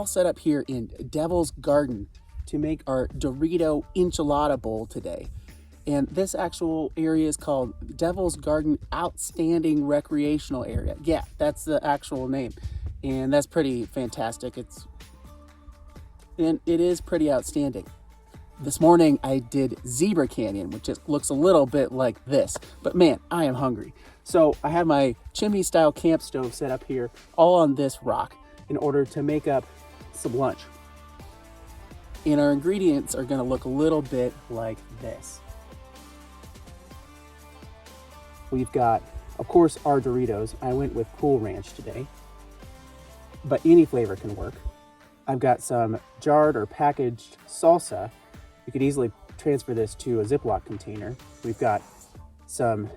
set up here in Devil's Garden to make our Dorito Enchilada bowl today. And this actual area is called Devil's Garden Outstanding Recreational Area. Yeah, that's the actual name. And that's pretty fantastic. It is pretty outstanding. This morning I did Zebra Canyon, which looks a little bit like this. But man, I am hungry. So I have my chimney style camp stove set up here, all on this rock, in order to make up some lunch. And our ingredients are gonna look a little bit like this. We've got, of course, our Doritos. I went with Cool Ranch today, but any flavor can work. I've got some jarred or packaged salsa. You could easily transfer this to a Ziploc container. We've got some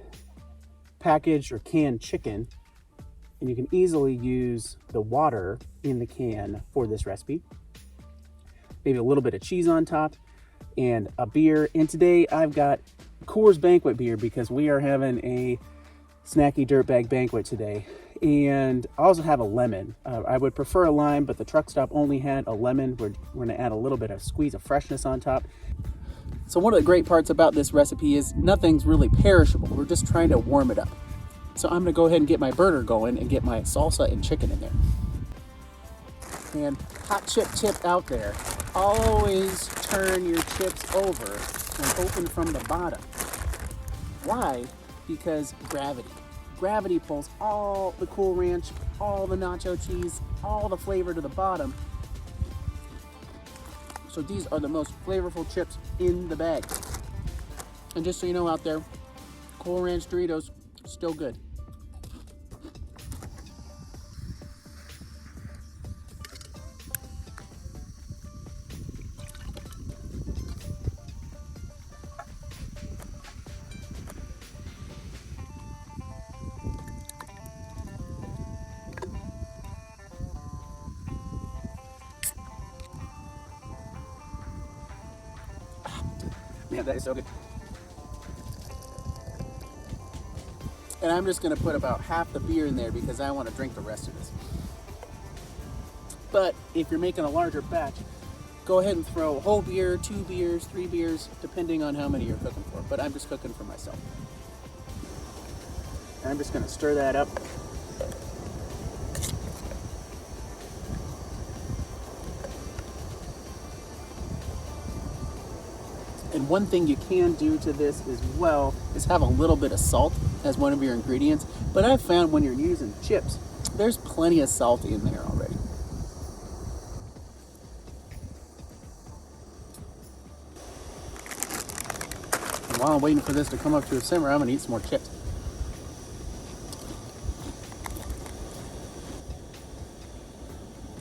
packaged or canned chicken, and you can easily use the water in the can for this recipe. Maybe a little bit of cheese on top and a beer. And today I've got Coors Banquet beer because we are having a snacky dirtbag banquet today. And I also have a lemon. I would prefer a lime, but the Truckstop only had a lemon. We're gonna add a little bit of squeeze of freshness on top. So one of the great parts about this recipe is nothing's really perishable. We're just trying to warm it up. So I'm gonna go ahead and get my burner going and get my salsa and chicken in there. And hot chip tip out there, always turn your chips over and open from the bottom. Why? Because gravity. Gravity pulls all the Cool Ranch, all the nacho cheese, all the flavor to the bottom. So these are the most flavorful chips in the bag. And just so you know out there, Cool Ranch Doritos, still good. Man, that is so good. And I'm just gonna put about half the beer in there because I want to drink the rest of this. But if you're making a larger batch, go ahead and throw a whole beer, 2 beers, 3 beers, depending on how many you're cooking for. But I'm just cooking for myself. And I'm just gonna stir that up. And one thing you can do to this as well is have a little bit of salt as one of your ingredients. But I've found when you're using chips, there's plenty of salt in there already. And while I'm waiting for this to come up to a simmer, I'm gonna eat some more chips.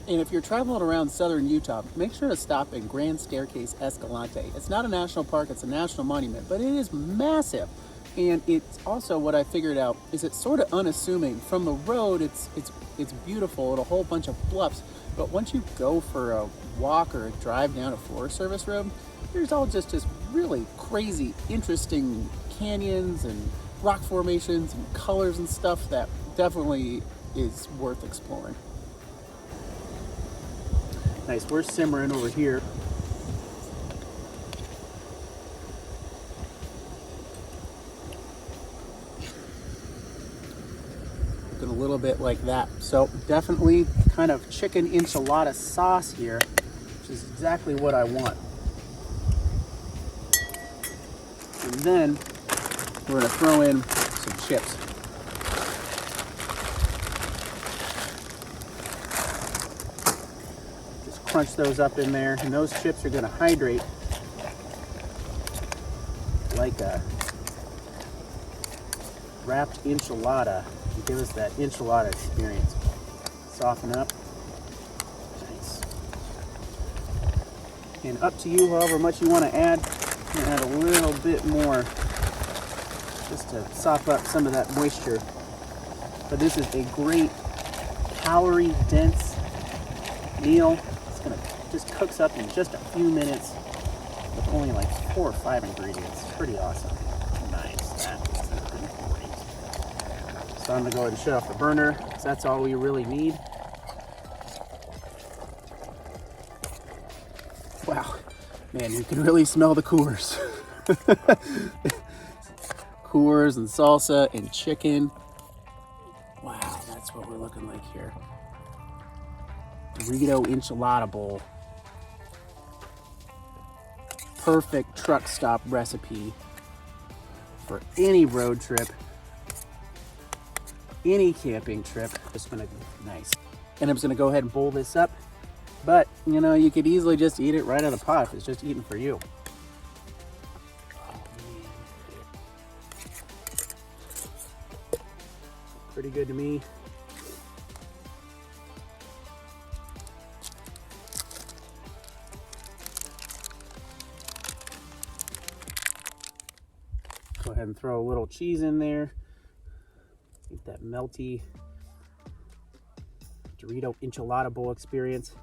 And if you're traveling around southern Utah, make sure to stop in Grand Staircase Escalante. It's not a national park, it's a national monument, but it is massive. And it's also, what I figured out is it's sort of unassuming. From the road, it's beautiful, and a whole bunch of bluffs. But once you go for a walk or a drive down a Forest Service road, there's all just really crazy, interesting canyons and rock formations and colors and stuff that definitely is worth exploring. Nice, we're simmering over here. Looking a little bit like that. So definitely kind of chicken enchilada sauce here, which is exactly what I want. And then we're gonna throw in some chips. Crunch those up in there, and those chips are going to hydrate like a wrapped enchilada and give us that enchilada experience. Soften up. Nice. And up to you, however much you want to add. I'm going to add a little bit more just to sop up some of that moisture. But this is a great calorie dense meal. Gonna just cooks up in just a few minutes with only like 4 or 5 ingredients. Pretty awesome. Nice. That is great. So I'm gonna go ahead and shut off the burner because that's all we really need. Man, you can really smell the Coors. Coors and salsa and chicken. Wow, that's what we're looking like here. Dorito enchilada bowl. Perfect truck stop recipe for any road trip, any camping trip. Just gonna nice. And I'm just gonna go ahead and bowl this up. But you know, you could easily just eat it right out of the pot if it's just eaten for you. Pretty good to me. Go ahead and throw a little cheese in there. Get that melty Dorito enchilada bowl experience.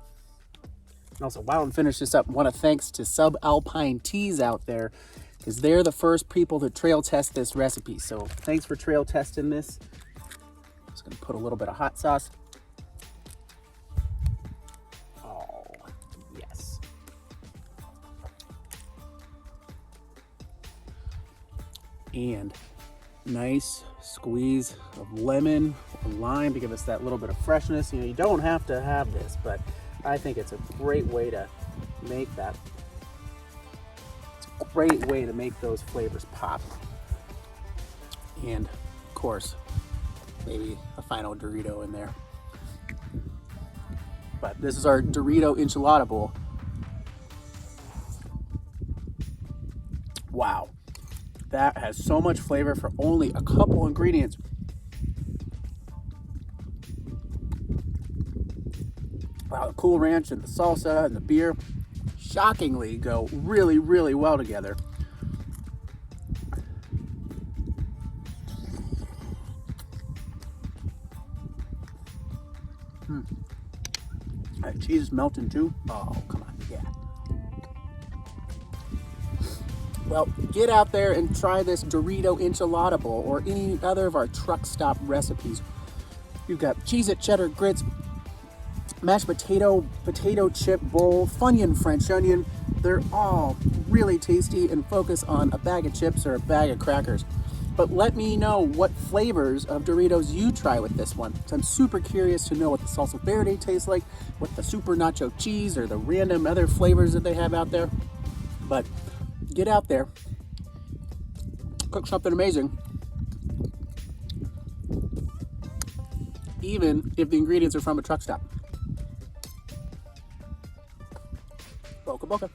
And also, while I'm finishing this up, I want to thanks to SUBALPINE Teas out there, because they're the first people to trail test this recipe. So thanks for trail testing this. Just gonna put a little bit of hot sauce. Oh, yes. And nice squeeze of lemon or lime to give us that little bit of freshness. You know, you don't have to have this, but I think it's a great way to make that. It's a great way to make those flavors pop. And of course, maybe a final Dorito in there. But this is our Dorito enchilada bowl. Wow. That has so much flavor for only a couple ingredients. Wow, the Cool Ranch and the salsa and the beer shockingly go really, really well together. That cheese is melting too. Oh, come on, yeah. Well, get out there and try this Dorito enchilada bowl or any other of our truck stop recipes. You've got Cheez-It cheddar grits, mashed potato chip bowl, Funyun French onion. They're all really tasty and focus on a bag of chips or a bag of crackers. But let me know what flavors of Doritos you try with this one. So I'm super curious to know what the salsa verde tastes like, what the super nacho cheese or the random other flavors that they have out there. But get out there, cook something amazing, even if the ingredients are from a truck stop. Boca boca.